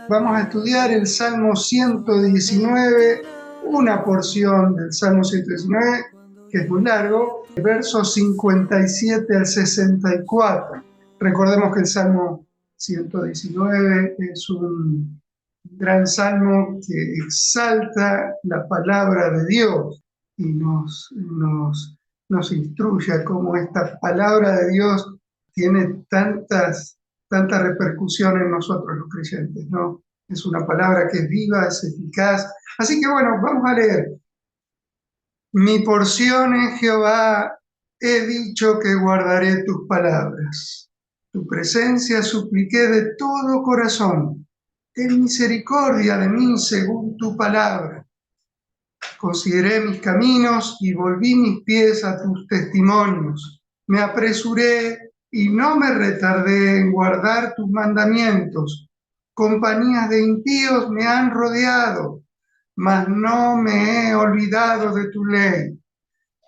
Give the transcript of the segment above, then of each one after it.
Vamos a estudiar el Salmo 119, una porción del Salmo 119, que es muy largo, versos 57 al 64. Recordemos que el Salmo 119 es un gran salmo que exalta la palabra de Dios y nos instruye a cómo esta palabra de Dios tiene tanta repercusión en nosotros los creyentes, ¿no? Es una palabra que es viva, es eficaz. Así que bueno, vamos a leer. Mi porción en Jehová, he dicho que guardaré tus palabras. Tu presencia supliqué de todo corazón. Ten misericordia de mí según tu palabra. Consideré mis caminos y volví mis pies a tus testimonios. Me apresuré y no me retardé en guardar tus mandamientos. Compañías de impíos me han rodeado, mas no me he olvidado de tu ley.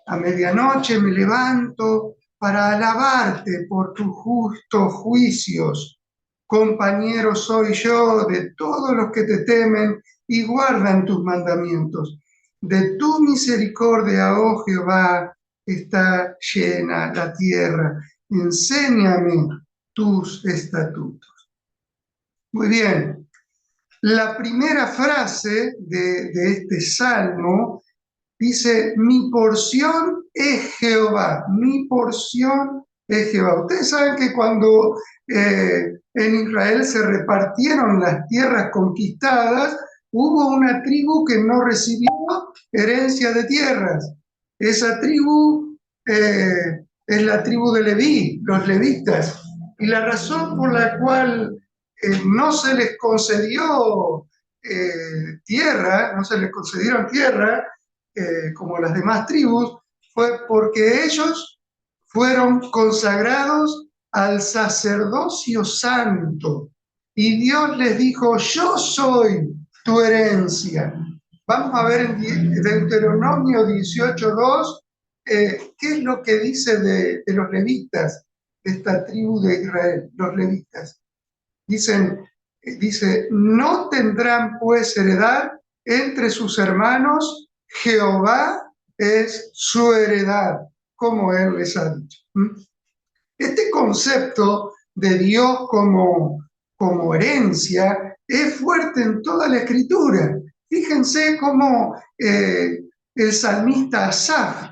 A medianoche me levanto para alabarte por tus justos juicios. Compañero soy yo de todos los que te temen y guardan tus mandamientos. De tu misericordia, oh Jehová, está llena la tierra. Enséñame tus estatutos. Muy bien. La primera frase de este salmo dice: mi porción es Jehová, mi porción es Jehová. Ustedes saben que cuando en Israel se repartieron las tierras conquistadas, hubo una tribu que no recibió herencia de tierras. Esa tribu es la tribu de Leví, los levitas. Y la razón por la cual no se les concedió tierra, no se les concedieron tierra, como las demás tribus, fue porque ellos fueron consagrados al sacerdocio santo. Y Dios les dijo: yo soy tu herencia. Vamos a ver en Deuteronomio 18:2 qué es lo que dice de los levitas, de esta tribu de Israel, los levitas. Dice: no tendrán pues heredad entre sus hermanos, Jehová es su heredad, como él les ha dicho. Este concepto de Dios como herencia es fuerte en toda la Escritura. Fíjense cómo el salmista Asaf,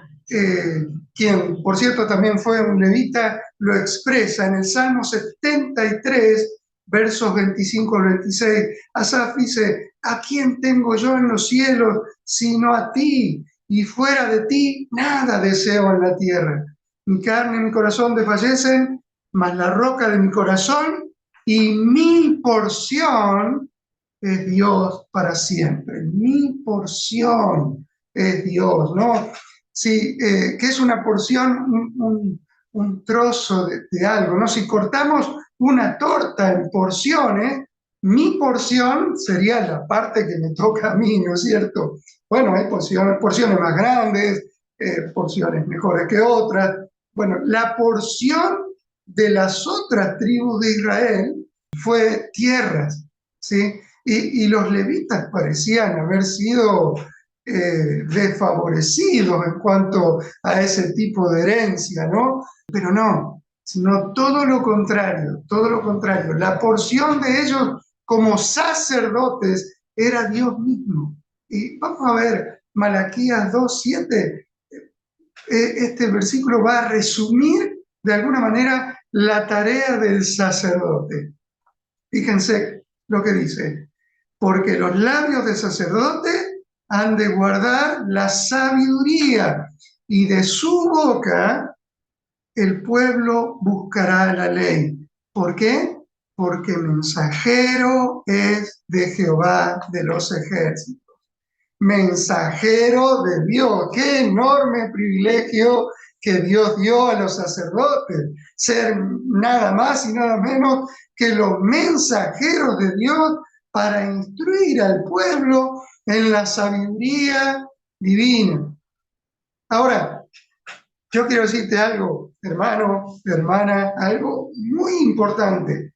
quien por cierto también fue un levita, lo expresa en el Salmo 73, versos 25 al 26. Asaf dice: ¿a quién tengo yo en los cielos sino a ti? Y fuera de ti nada deseo en la tierra. Mi carne y mi corazón desfallecen, mas la roca de mi corazón y mi porción es Dios para siempre. Mi porción es Dios, ¿no? Sí, que es una porción, un trozo de algo, ¿no? Si cortamos una torta en porciones, mi porción sería la parte que me toca a mí, ¿no es cierto? Bueno, hay porciones más grandes, porciones mejores que otras. Bueno, la porción de las otras tribus de Israel fue tierras, ¿sí? Y los levitas parecían haber sido desfavorecidos en cuanto a ese tipo de herencia, ¿no? Pero no, sino todo lo contrario, todo lo contrario. La porción de ellos como sacerdotes era Dios mismo. Y vamos a ver Malaquías 2:7. Este versículo va a resumir de alguna manera la tarea del sacerdote. Fíjense lo que dice: porque los labios del sacerdote han de guardar la sabiduría, y de su boca el pueblo buscará la ley. ¿Por qué? Porque mensajero es de Jehová de los ejércitos. Mensajero de Dios. Qué enorme privilegio que Dios dio a los sacerdotes, ser nada más y nada menos que los mensajeros de Dios para instruir al pueblo en la sabiduría divina. Ahora, yo quiero decirte algo, hermano, hermana, algo muy importante.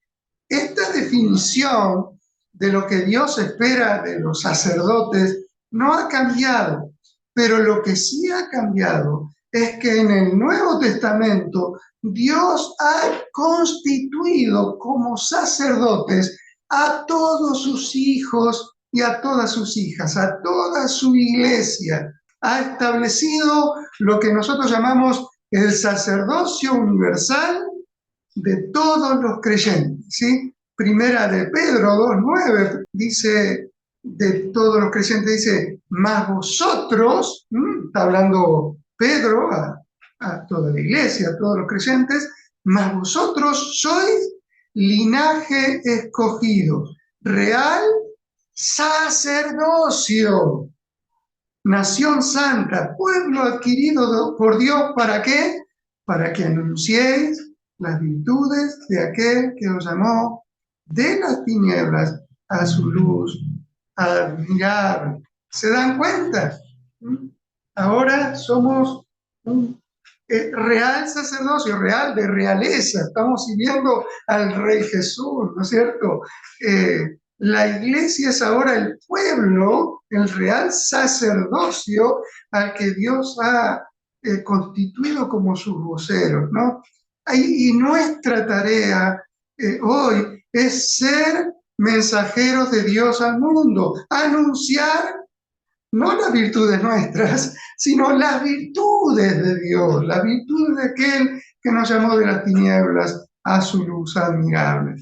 esta definición de lo que Dios espera de los sacerdotes no ha cambiado, pero lo que sí ha cambiado es que en el Nuevo Testamento Dios ha constituido como sacerdotes a todos sus hijos y a todas sus hijas, a toda su iglesia. Ha establecido lo que nosotros llamamos el sacerdocio universal de todos los creyentes, ¿sí? Primera de Pedro 2:9 dice, de todos los creyentes, dice, mas vosotros, está hablando Pedro a toda la iglesia, a todos los creyentes, mas vosotros sois linaje escogido, real sacerdocio, nación santa, pueblo adquirido por Dios, ¿para qué? Para que anunciéis las virtudes de aquel que os llamó de las tinieblas a su luz admirable. ¿Se dan cuenta? Ahora somos un real sacerdocio, real de realeza. Estamos sirviendo al Rey Jesús, ¿no es cierto? La iglesia es ahora el pueblo, el real sacerdocio al que Dios ha constituido como sus voceros, ¿no? Y nuestra tarea hoy es ser mensajeros de Dios al mundo, anunciar no las virtudes nuestras, sino las virtudes de Dios, las virtudes de aquel que nos llamó de las tinieblas a su luz admirable.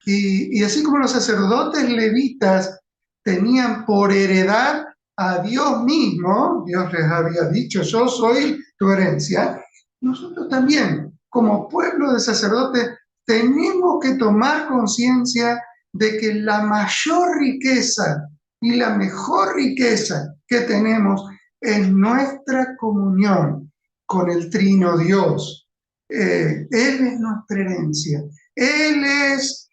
Y así como los sacerdotes levitas tenían por heredad a Dios mismo, Dios les había dicho, yo soy tu herencia, nosotros también, como pueblo de sacerdotes, tenemos que tomar conciencia de que la mayor riqueza y la mejor riqueza que tenemos es nuestra comunión con el Trino Dios. Él es nuestra herencia, Él es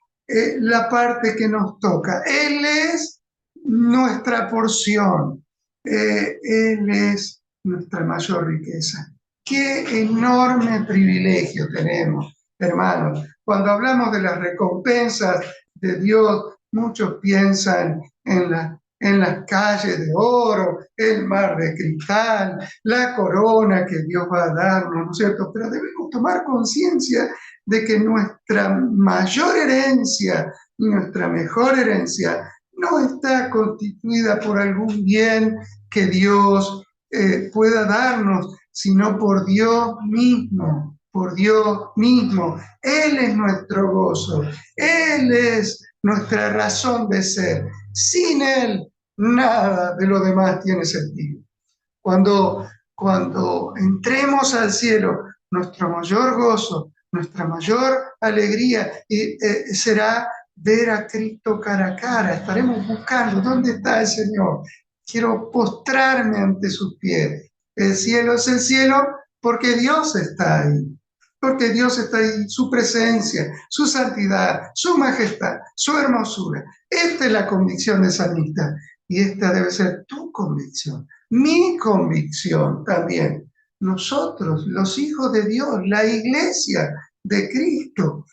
la parte que nos toca, Él es nuestra porción, Él es nuestra mayor riqueza. Qué enorme privilegio tenemos, hermanos. Cuando hablamos de las recompensas de Dios, muchos piensan en las calles de oro, el mar de cristal, la corona que Dios va a darnos, ¿no es cierto? Pero debemos tomar conciencia de que nuestra mayor herencia y nuestra mejor herencia no está constituida por algún bien que Dios pueda darnos, sino por Dios mismo, por Dios mismo. Él es nuestro gozo, Él es nuestra razón de ser. Sin Él, nada de lo demás tiene sentido. Cuando entremos al cielo, nuestro mayor gozo, nuestra mayor alegría será ver a Cristo cara a cara. Estaremos buscando dónde está el Señor. Quiero postrarme ante sus pies. El cielo es el cielo porque Dios está ahí. Porque Dios está ahí, su presencia, su santidad, su majestad, su hermosura. Esta es la convicción de salmista y esta debe ser tu convicción, mi convicción también. Nosotros, los hijos de Dios, la iglesia de Cristo,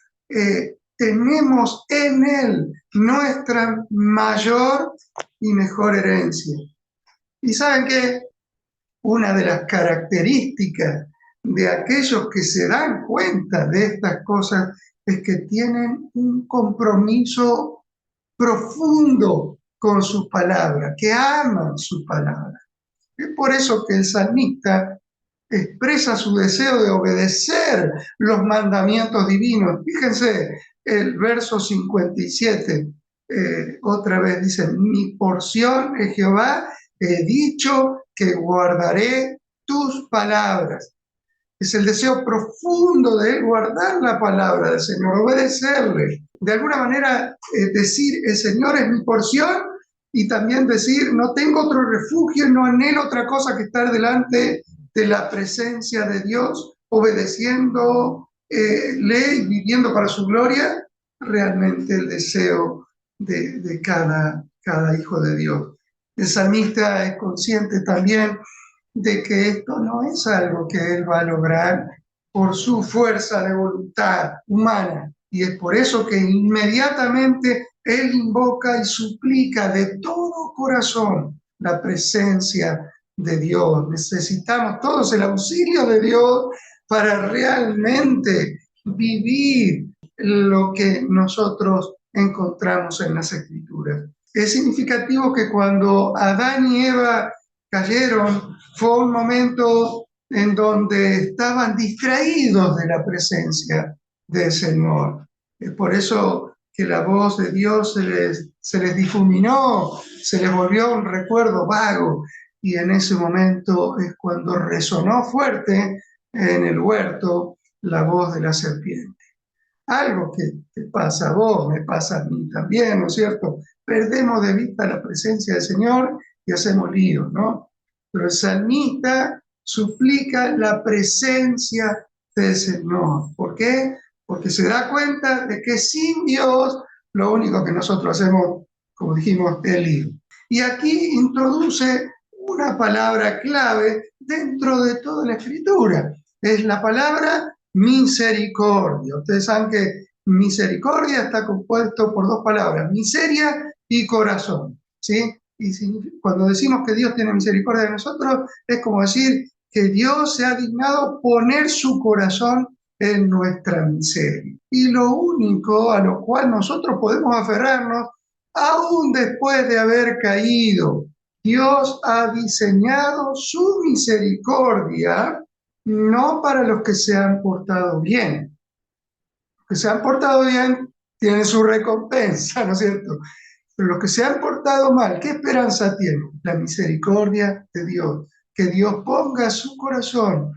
tenemos en Él nuestra mayor y mejor herencia. ¿Y saben qué? Una de las características de aquellos que se dan cuenta de estas cosas es que tienen un compromiso profundo con su palabra, que aman su palabra. Es por eso que el salmista expresa su deseo de obedecer los mandamientos divinos. Fíjense, el verso 57, otra vez dice, mi porción es Jehová, he dicho que guardaré tus palabras. Es el deseo profundo de él guardar la palabra del Señor, obedecerle. De alguna manera decir, el Señor es mi porción, y también decir, no tengo otro refugio, no anhelo otra cosa que estar delante de la presencia de Dios, obedeciéndole y viviendo para su gloria, realmente el deseo de cada hijo de Dios. El salmista es consciente también de que esto no es algo que él va a lograr por su fuerza de voluntad humana, Y es por eso que inmediatamente él invoca y suplica de todo corazón la presencia de Dios. Necesitamos todos el auxilio de Dios para realmente vivir lo que nosotros encontramos en las Escrituras. Es significativo que cuando Adán y Eva cayeron, fue un momento en donde estaban distraídos de la presencia del Señor. Es por eso que la voz de Dios se les difuminó, se les volvió un recuerdo vago, y en ese momento es cuando resonó fuerte en el huerto la voz de la serpiente. Algo que te pasa a vos, me pasa a mí también, ¿no es cierto? Perdemos de vista la presencia del Señor y hacemos lío, ¿no? Pero el salmista suplica la presencia del Señor. ¿Por qué? Porque se da cuenta de que sin Dios lo único que nosotros hacemos, como dijimos, es lío. Y aquí introduce una palabra clave dentro de toda la Escritura. Es la palabra misericordia. Ustedes saben que misericordia está compuesto por dos palabras, miseria y corazón, ¿sí? Y cuando decimos que Dios tiene misericordia de nosotros, es como decir que Dios se ha dignado poner su corazón en nuestra miseria. Y lo único a lo cual nosotros podemos aferrarnos, aún después de haber caído, Dios ha diseñado su misericordia no para los que se han portado bien. Los que se han portado bien tienen su recompensa, ¿no es cierto? Pero los que se han portado mal, ¿qué esperanza tienen? La misericordia de Dios. Que Dios ponga su corazón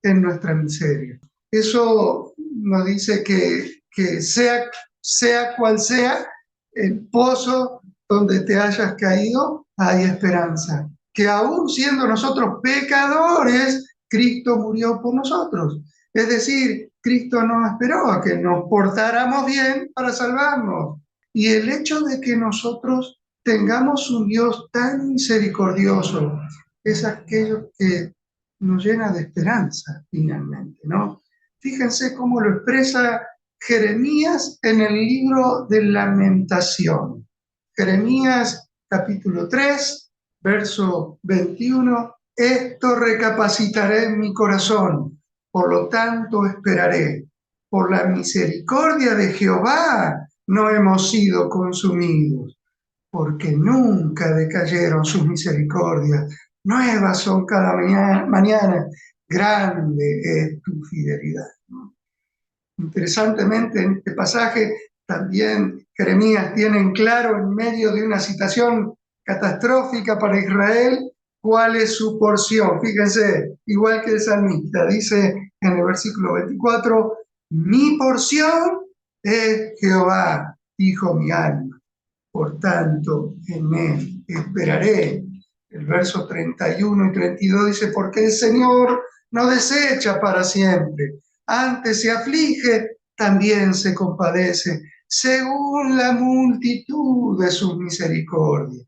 en nuestra miseria. Eso nos dice que sea cual sea el pozo donde te hayas caído, hay esperanza. Que aún siendo nosotros pecadores, Cristo murió por nosotros. Es decir, Cristo no esperó a que nos portáramos bien para salvarnos. Y el hecho de que nosotros tengamos un Dios tan misericordioso es aquello que nos llena de esperanza finalmente, ¿no? Fíjense cómo lo expresa Jeremías en el libro de Lamentación. Jeremías capítulo 3, verso 21. Esto recapacitaré en mi corazón, por lo tanto esperaré. Por la misericordia de Jehová no hemos sido consumidos, porque nunca decayeron sus misericordias. Nuevas son cada mañana, grande es tu fidelidad. Interesantemente, en este pasaje también Jeremías tiene en claro, en medio de una situación catastrófica para Israel, cuál es su porción. Fíjense, igual que el salmista, dice en el versículo 24, mi porción es Jehová, dijo mi alma, por tanto en él esperaré. El verso 31 y 32 dice, porque el Señor no desecha para siempre, antes se aflige, también se compadece, según la multitud de sus misericordias.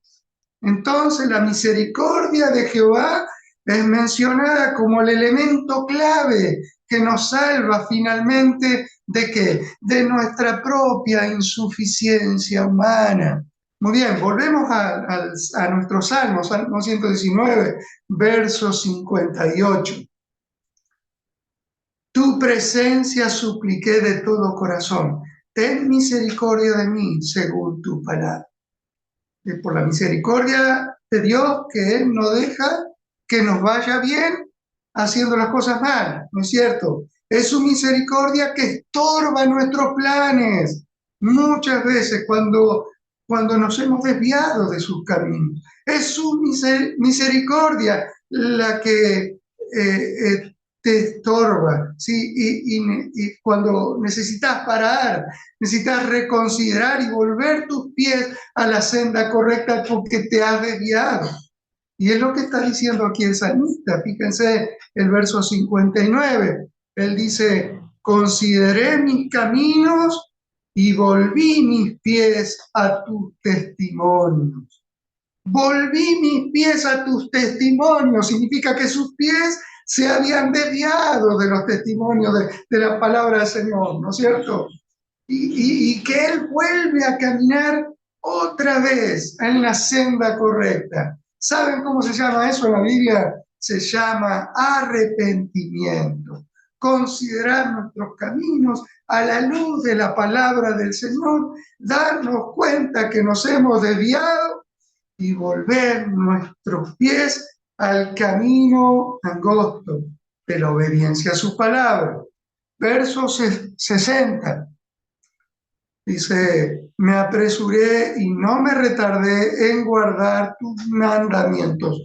Entonces la misericordia de Jehová es mencionada como el elemento clave que nos salva finalmente ¿de qué? De nuestra propia insuficiencia humana. Muy bien, volvemos a nuestro Salmo 119, verso 58. Tu presencia supliqué de todo corazón. Ten misericordia de mí según tu palabra. Es por la misericordia de Dios que Él no deja que nos vaya bien haciendo las cosas mal, ¿no es cierto? Es su misericordia que estorba nuestros planes. Muchas veces cuando nos hemos desviado de sus caminos. Es su misericordia la que te estorba, ¿sí? Y cuando necesitas parar, necesitas reconsiderar y volver tus pies a la senda correcta porque te has desviado. Y es lo que está diciendo aquí el salmista. Fíjense el verso 59. Él dice, consideré mis caminos y volví mis pies a tus testimonios. Volví mis pies a tus testimonios. Significa que sus pies se habían desviado de los testimonios de la palabra del Señor, ¿no es cierto? y que Él vuelve a caminar otra vez en la senda correcta. ¿Saben cómo se llama eso en la Biblia? Se llama arrepentimiento. Considerar nuestros caminos a la luz de la palabra del Señor, darnos cuenta que nos hemos desviado y volver nuestros pies al camino angosto de la obediencia a su palabra. Verso 60. Dice, me apresuré y no me retardé en guardar tus mandamientos.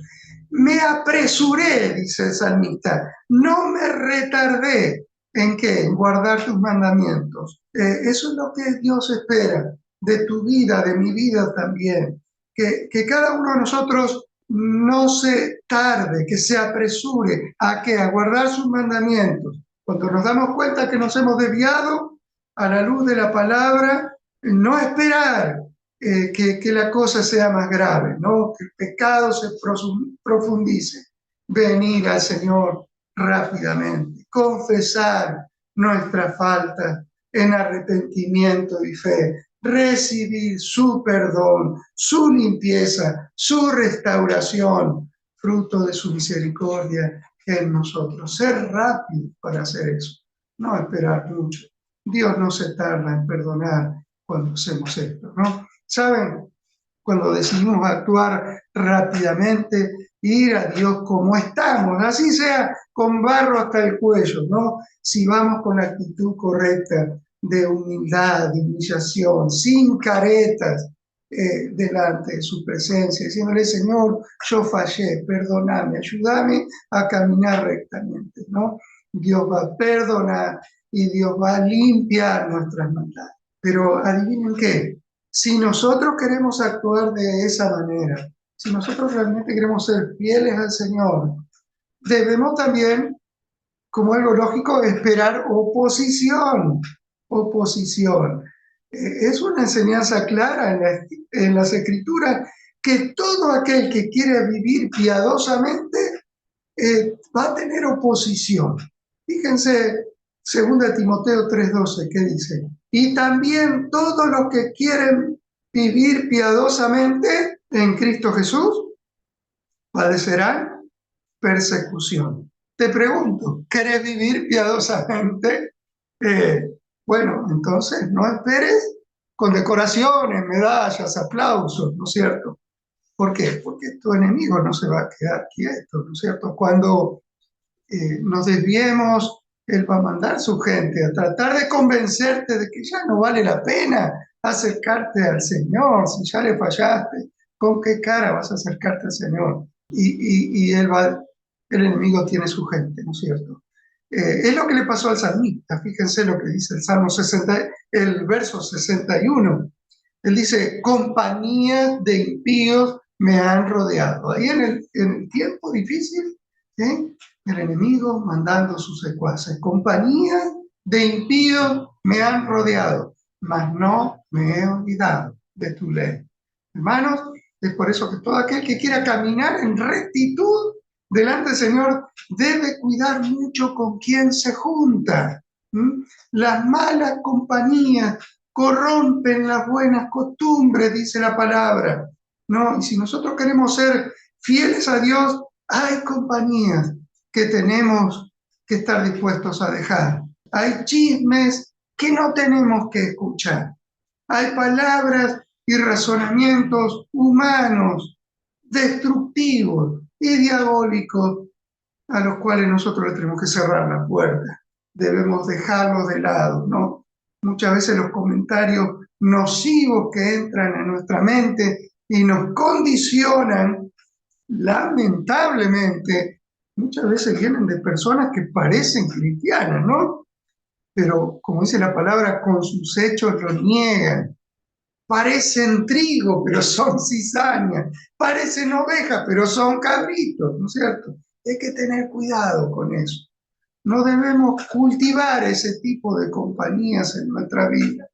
Me apresuré, dice el salmista, no me retardé. ¿En qué? En guardar tus mandamientos. Eso es lo que Dios espera de tu vida, de mi vida también. Que cada uno de nosotros no se tarde, que se apresure a qué, a guardar sus mandamientos. Cuando nos damos cuenta que nos hemos desviado, a la luz de la palabra, no esperar que la cosa sea más grave, ¿no? Que el pecado se profundice, venir al Señor rápidamente, confesar nuestra falta en arrepentimiento y fe, recibir su perdón, su limpieza, su restauración, fruto de su misericordia en nosotros. Ser rápido para hacer eso, no esperar mucho. Dios no se tarda en perdonar cuando hacemos esto, ¿no? ¿Saben? Cuando decidimos actuar rápidamente, ir a Dios como estamos, así sea con barro hasta el cuello, ¿no? Si vamos con la actitud correcta de humildad, de humillación, sin caretas, delante de su presencia, diciéndole, Señor, yo fallé, perdóname, ayúdame a caminar rectamente, ¿no? Dios va a perdonar y Dios va a limpiar nuestras maldades. Pero adivinen qué, si nosotros queremos actuar de esa manera, si nosotros realmente queremos ser fieles al Señor, debemos también, como algo lógico, esperar oposición. Oposición. Es una enseñanza clara en las Escrituras que todo aquel que quiere vivir piadosamente va a tener oposición. Fíjense, 2 Timoteo 3:12, ¿qué dice? Y también todos los que quieren vivir piadosamente en Cristo Jesús padecerán persecución. Te pregunto, ¿querés vivir piadosamente? Bueno, entonces no esperes condecoraciones, medallas, aplausos, ¿no es cierto? ¿Por qué? Porque tu enemigo no se va a quedar quieto, ¿no es cierto? Cuando nos desviemos, Él va a mandar su gente a tratar de convencerte de que ya no vale la pena acercarte al Señor, si ya le fallaste, ¿con qué cara vas a acercarte al Señor? Y el enemigo tiene su gente, ¿no es cierto? Es lo que le pasó al salmista, fíjense lo que dice el Salmo 60, el verso 61. Él dice, compañías de impíos me han rodeado. Ahí en el tiempo difícil, ¿eh? El enemigo mandando sus secuaces. Compañías de impíos me han rodeado, mas no me he olvidado de tu ley. Hermanos, es por eso que todo aquel que quiera caminar en rectitud delante del Señor debe cuidar mucho con quién se junta. ¿Mm? Las malas compañías corrompen las buenas costumbres, dice la palabra, ¿no? Y si nosotros queremos ser fieles a Dios, hay compañías que tenemos que estar dispuestos a dejar. Hay chismes que no tenemos que escuchar. Hay palabras y razonamientos humanos, destructivos y diabólicos, a los cuales nosotros le tenemos que cerrar la puerta. Debemos dejarlos de lado, ¿no? Muchas veces los comentarios nocivos que entran en nuestra mente y nos condicionan, lamentablemente, muchas veces vienen de personas que parecen cristianas, ¿no? Pero, como dice la palabra, con sus hechos lo niegan. Parecen trigo, pero son cizañas. Parecen ovejas, pero son cabritos, ¿no es cierto? Hay que tener cuidado con eso. No debemos cultivar ese tipo de compañías en nuestra vida,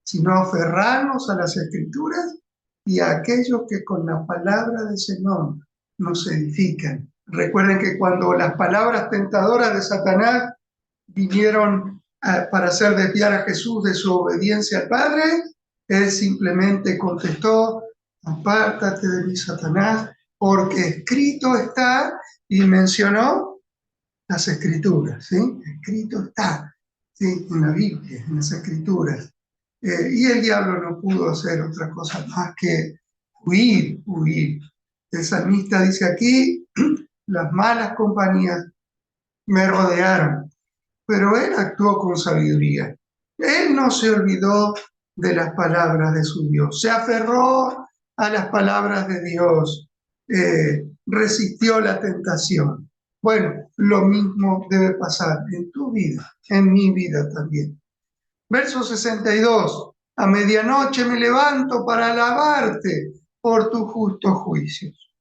sino aferrarnos a las Escrituras y a aquellos que con la palabra del Señor nos edifican. Recuerden que cuando las palabras tentadoras de Satanás vinieron para hacer desviar a Jesús de su obediencia al Padre, él simplemente contestó: apártate de mí, Satanás, porque escrito está, y mencionó las Escrituras, ¿sí? Escrito está, ¿sí? En la Biblia, en las Escrituras. Y el diablo no pudo hacer otra cosa más que huir. El salmista dice aquí: las malas compañías me rodearon, pero él actuó con sabiduría. Él no se olvidó de las palabras de su Dios, se aferró a las palabras de Dios, resistió la tentación. Bueno, lo mismo debe pasar en tu vida, en mi vida también. Verso 62. A medianoche me levanto para alabarte por tus justos juicios.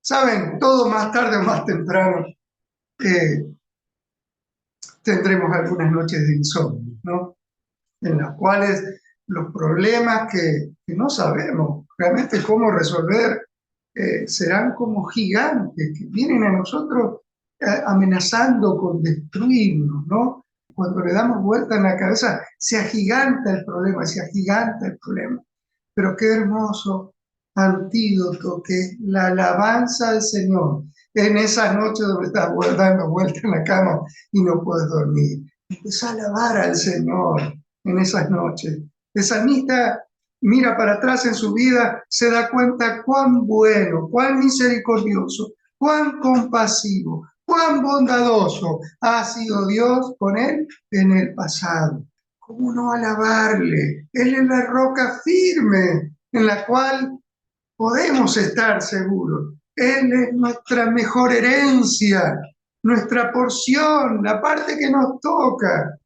Saben, todo más tarde o más temprano tendremos algunas noches de insomnio, ¿no? En las cuales los problemas que no sabemos realmente cómo resolver serán como gigantes que vienen a nosotros amenazando con destruirnos, ¿no? Cuando le damos vuelta en la cabeza, se agiganta el problema, se agiganta el problema. Pero qué hermoso antídoto que es la alabanza al Señor en esas noches donde estás dando vuelta en la cama y no puedes dormir. Empieza a alabar al Señor en esas noches. El salmista mira para atrás en su vida, se da cuenta cuán bueno, cuán misericordioso, cuán compasivo, cuán bondadoso ha sido Dios con él en el pasado. ¿Cómo no alabarle? Él es la roca firme en la cual podemos estar seguros. Él es nuestra mejor herencia, nuestra porción, la parte que nos toca.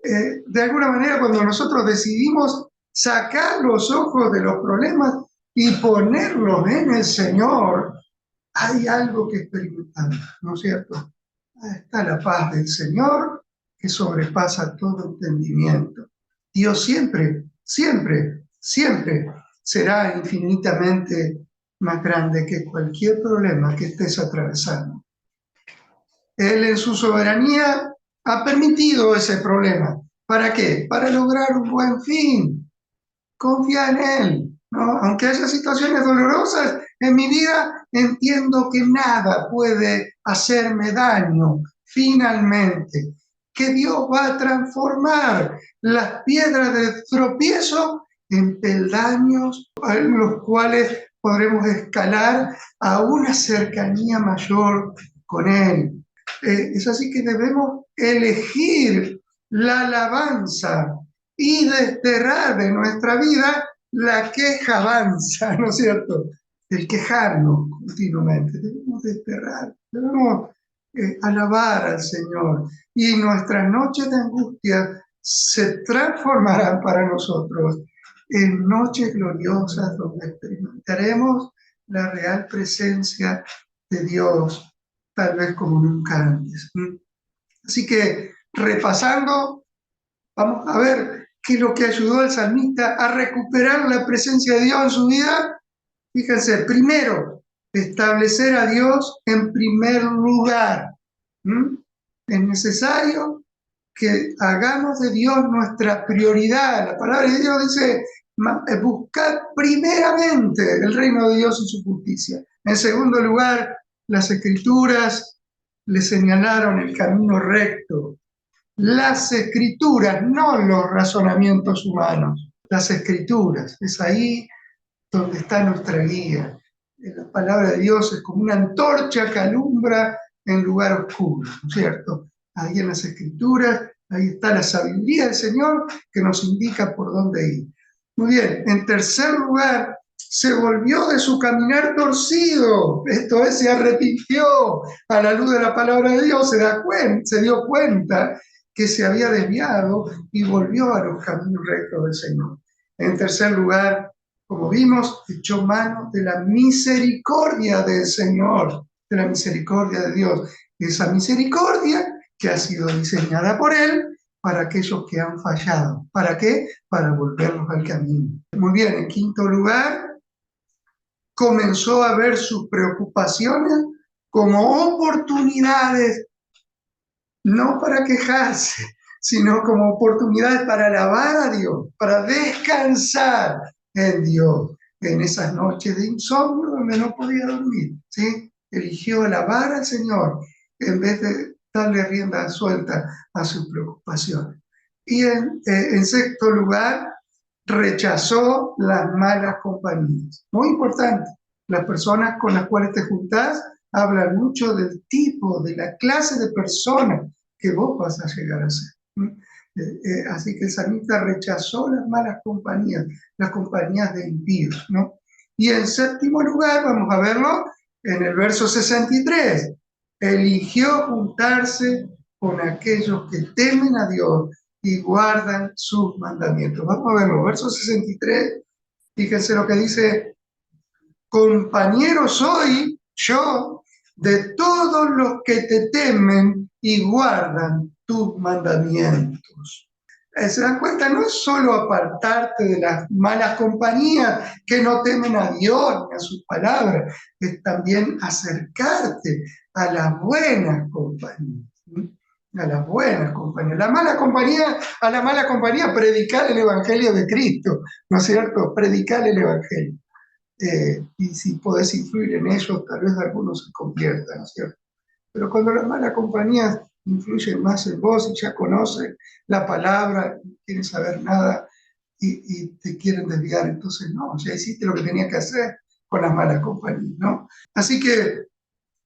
De alguna manera, cuando nosotros decidimos sacar los ojos de los problemas y ponerlos en el Señor, hay algo que experimentamos, ¿no es cierto? Está la paz del Señor que sobrepasa todo entendimiento. Dios siempre, siempre, siempre será infinitamente más grande que cualquier problema que estés atravesando. Él en su soberanía ha permitido ese problema. ¿Para qué? Para lograr un buen fin. Confía en Él, ¿no? Aunque haya situaciones dolorosas en mi vida, entiendo que nada puede hacerme daño finalmente. Que Dios va a transformar las piedras de tropiezo en peldaños en los cuales podremos escalar a una cercanía mayor con Él. Es así que debemos elegir la alabanza y desterrar de nuestra vida la queja avanza, ¿no es cierto? El quejarnos continuamente. Debemos desterrar, debemos alabar al Señor. Y nuestras noches de angustia se transformarán para nosotros en noches gloriosas donde experimentaremos la real presencia de Dios, tal vez como nunca antes. Así que, repasando, vamos a ver qué es lo que ayudó al salmista a recuperar la presencia de Dios en su vida. Fíjense, primero, establecer a Dios en primer lugar. Es necesario que hagamos de Dios nuestra prioridad. La palabra de Dios dice: buscad primeramente el reino de Dios y su justicia. En segundo lugar, las Escrituras le señalaron el camino recto. Las Escrituras, no los razonamientos humanos. Las Escrituras, es ahí donde está nuestra guía. La palabra de Dios es como una antorcha que alumbra en lugar oscuro, ¿no es cierto? Ahí en las Escrituras, ahí está la sabiduría del Señor que nos indica por dónde ir. Muy bien, en tercer lugar, se volvió de su caminar torcido, esto es, se arrepintió a la luz de la palabra de Dios, se dio cuenta que se había desviado y volvió a los caminos rectos del Señor. En tercer lugar, como vimos, echó mano de la misericordia del Señor, de la misericordia de Dios. Esa misericordia que ha sido diseñada por Él para aquellos que han fallado. ¿Para qué? Para volverlos al camino. Muy bien, en quinto lugar, comenzó a ver sus preocupaciones como oportunidades, no para quejarse, sino como oportunidades para alabar a Dios, para descansar en Dios, en esas noches de insomnio donde no podía dormir, ¿sí? Eligió alabar al Señor en vez de darle rienda suelta a sus preocupaciones. Y en sexto lugar, rechazó las malas compañías. Muy importante, las personas con las cuales te juntás hablan mucho del tipo, de la clase de persona que vos vas a llegar a ser. Así que el salmista rechazó las compañías de impíos, ¿no? Y en séptimo lugar, vamos a verlo en el verso 63, eligió juntarse con aquellos que temen a Dios y guardan sus mandamientos. Vamos a verlo, verso 63, fíjense lo que dice: compañero soy yo de todos los que te temen y guardan tus mandamientos. ¿Se dan cuenta? No es solo apartarte de las malas compañías que no temen a Dios ni a sus palabras, es también acercarte a las buenas compañías. A las buenas compañías. A la mala compañía, predicar el Evangelio de Cristo, ¿no es cierto? Predicar el Evangelio. Y si podés influir en ellos, tal vez algunos se conviertan, ¿no es cierto? Pero cuando las malas compañías influyen más en vos y ya conocen la palabra, no quieren saber nada y te quieren desviar, entonces no, ya hiciste lo que tenías que hacer con las malas compañías, ¿no? Así que,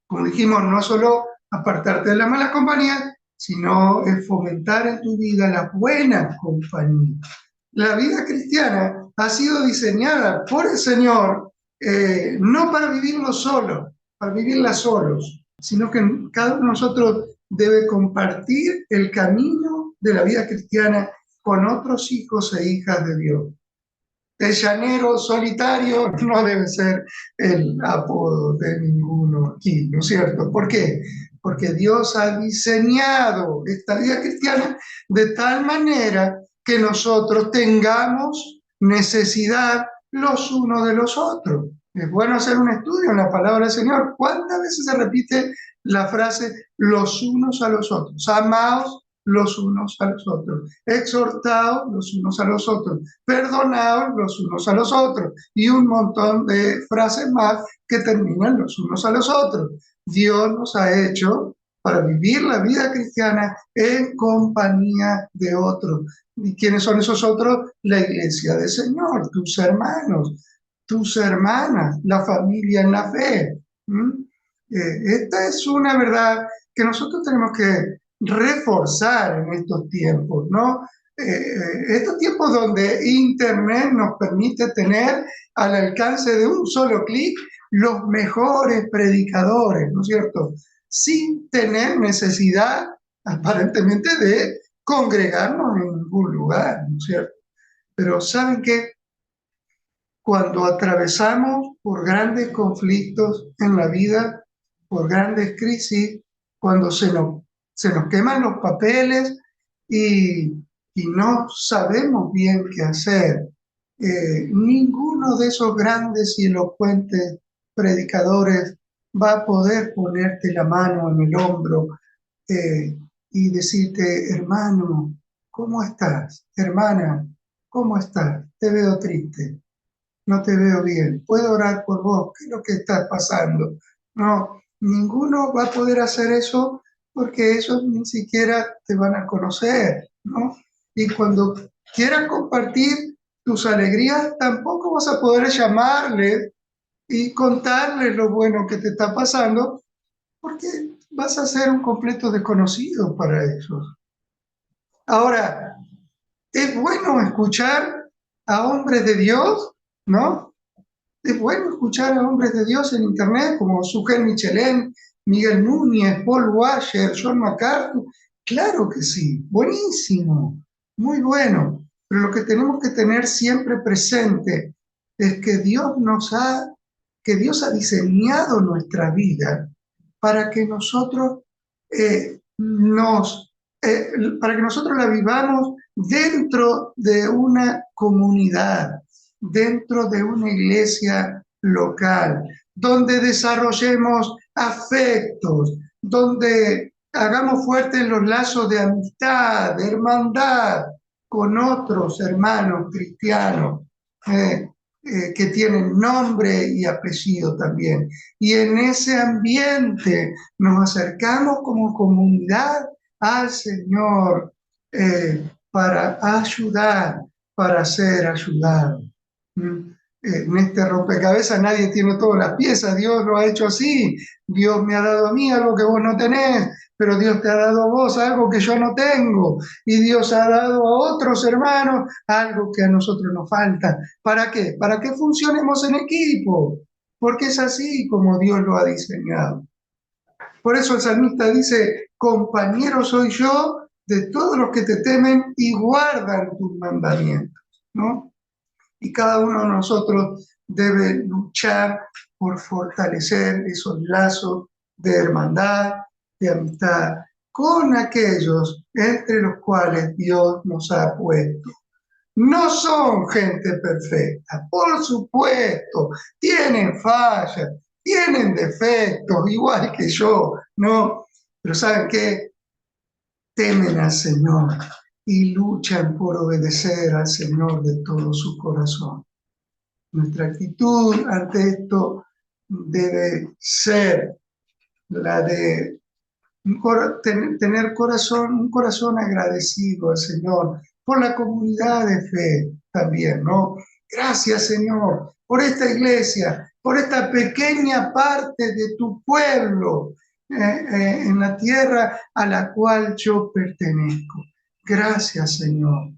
como dijimos, no solo apartarte de las malas compañías, sino fomentar en tu vida las buenas compañías. La vida cristiana ha sido diseñada por el Señor no para vivirlo solo, para vivirla solos, sino que cada uno de nosotros debe compartir el camino de la vida cristiana con otros hijos e hijas de Dios. El llanero solitario no debe ser el apodo de ninguno aquí, ¿no es cierto? ¿Por qué? Porque Dios ha diseñado esta vida cristiana de tal manera que nosotros tengamos necesidad los unos de los otros. Es bueno hacer un estudio en la palabra del Señor. ¿Cuántas veces se repite la frase los unos a los otros? Amaos los unos a los otros, exhortados los unos a los otros, perdonados los unos a los otros, y un montón de frases más que terminan los unos a los otros. Dios nos ha hecho para vivir la vida cristiana en compañía de otros. ¿Y quiénes son esos otros? La iglesia del Señor, tus hermanos, tus hermanas, la familia en la fe. Esta es una verdad que nosotros tenemos que reforzar en estos tiempos, ¿no? Estos tiempos donde Internet nos permite tener al alcance de un solo clic los mejores predicadores, ¿no es cierto? Sin tener necesidad, aparentemente, de congregarnos en ningún lugar, ¿no es cierto? Pero ¿saben qué? Cuando atravesamos por grandes conflictos en la vida, por grandes crisis, cuando se nos queman los papeles y no sabemos bien qué hacer, ninguno de esos grandes y elocuentes predicadores va a poder ponerte la mano en el hombro y decirte: hermano, ¿cómo estás? Hermana, ¿cómo estás? Te veo triste, no te veo bien, puedo orar por vos, ¿qué es lo que está pasando? No, ninguno va a poder hacer eso porque ellos ni siquiera te van a conocer, ¿no? Y cuando quieran compartir tus alegrías, tampoco vas a poder llamarles y contarles lo bueno que te está pasando, porque vas a ser un completo desconocido para ellos. Ahora, es bueno escuchar a hombres de Dios, ¿no? Es bueno escuchar a hombres de Dios en Internet como Sugel Michelén, Miguel Núñez, Paul Washer, John MacArthur. Claro que sí, buenísimo, muy bueno. Pero lo que tenemos que tener siempre presente es que Dios ha diseñado nuestra vida para que nosotros para que nosotros la vivamos dentro de una comunidad, dentro de una iglesia local, donde desarrollemos afectos, donde hagamos fuertes los lazos de amistad, de hermandad con otros hermanos cristianos que tienen nombre y apellido también. Y en ese ambiente nos acercamos como comunidad al Señor para ayudar, para ser ayudados. En este rompecabezas nadie tiene todas las piezas, Dios lo ha hecho así. Dios me ha dado a mí algo que vos no tenés, pero Dios te ha dado a vos algo que yo no tengo, y Dios ha dado a otros hermanos algo que a nosotros nos falta. ¿Para qué? Para que funcionemos en equipo, porque es así como Dios lo ha diseñado. Por eso el salmista dice: compañero soy yo de todos los que te temen y guardan tus mandamientos, ¿no? Y cada uno de nosotros debe luchar por fortalecer esos lazos de hermandad, de amistad, con aquellos entre los cuales Dios nos ha puesto. No son gente perfecta, por supuesto, tienen fallas, tienen defectos, igual que yo, ¿no? Pero ¿saben qué? Temen al Señor y luchan por obedecer al Señor de todo su corazón. Nuestra actitud ante esto debe ser la de tener un corazón agradecido al Señor por la comunidad de fe también, ¿no? Gracias, Señor, por esta iglesia, por esta pequeña parte de tu pueblo en la tierra a la cual yo pertenezco. Gracias, Señor.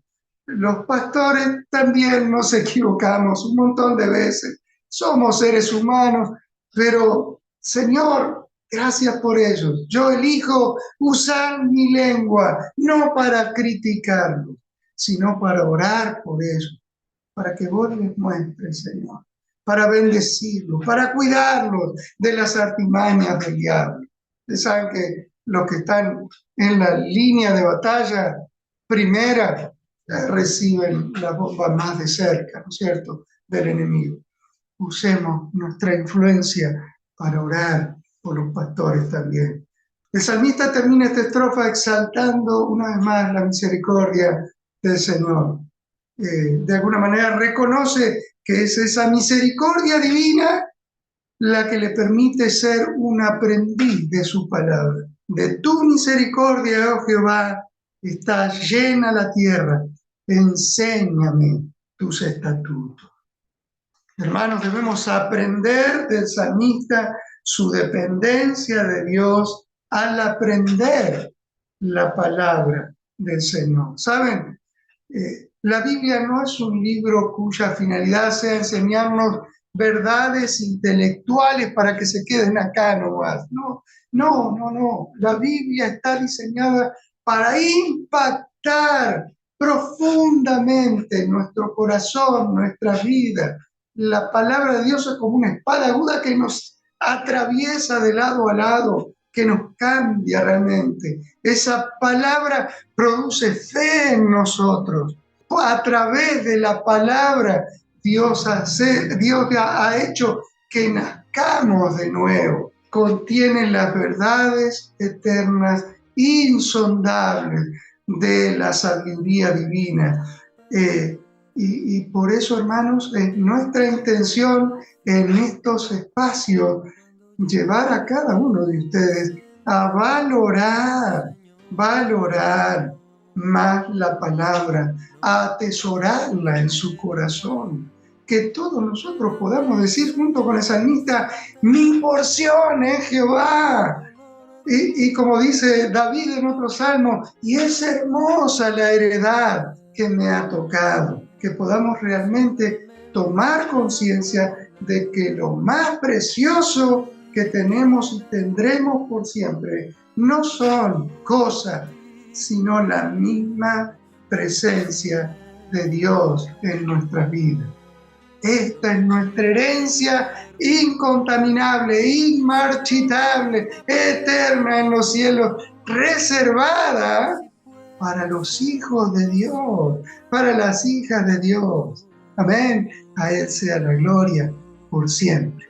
Los pastores también nos equivocamos un montón de veces. Somos seres humanos, pero, Señor, gracias por ellos. Yo elijo usar mi lengua, no para criticarlos, sino para orar por ellos, para que vos les muestres, Señor, para bendecirlos, para cuidarlos de las artimañas del diablo. Ustedes saben que los que están en la línea de batalla primera reciben las bombas más de cerca, ¿no es cierto?, del enemigo. Usemos nuestra influencia para orar por los pastores también. El salmista termina esta estrofa exaltando una vez más la misericordia del Señor. De alguna manera reconoce que es esa misericordia divina la que le permite ser un aprendiz de su palabra. De tu misericordia, oh Jehová, está llena la tierra. Enséñame tus estatutos. Hermanos, debemos aprender del salmista su dependencia de Dios al aprender la palabra del Señor. ¿Saben? La Biblia no es un libro cuya finalidad sea enseñarnos verdades intelectuales para que se queden acá nomás. No, no, no, no. La Biblia está diseñada para impactar profundamente en nuestro corazón, nuestra vida. La palabra de Dios es como una espada aguda que nos atraviesa de lado a lado, que nos cambia realmente. Esa palabra produce fe en nosotros. A través de la palabra, Dios ha hecho que nazcamos de nuevo. Contiene las verdades eternas, insondables de la sabiduría divina. Y por eso, hermanos, es nuestra intención en estos espacios llevar a cada uno de ustedes a valorar más la palabra, a atesorarla en su corazón. Que todos nosotros podamos decir junto con el salmista: mi porción es Jehová. Y como dice David en otro salmo, y es hermosa la heredad que me ha tocado. Que podamos realmente tomar conciencia de que lo más precioso que tenemos y tendremos por siempre no son cosas, sino la misma presencia de Dios en nuestras vidas. Esta es nuestra herencia incontaminable, inmarchitable, eterna en los cielos, reservada para los hijos de Dios, para las hijas de Dios. Amén. A Él sea la gloria por siempre.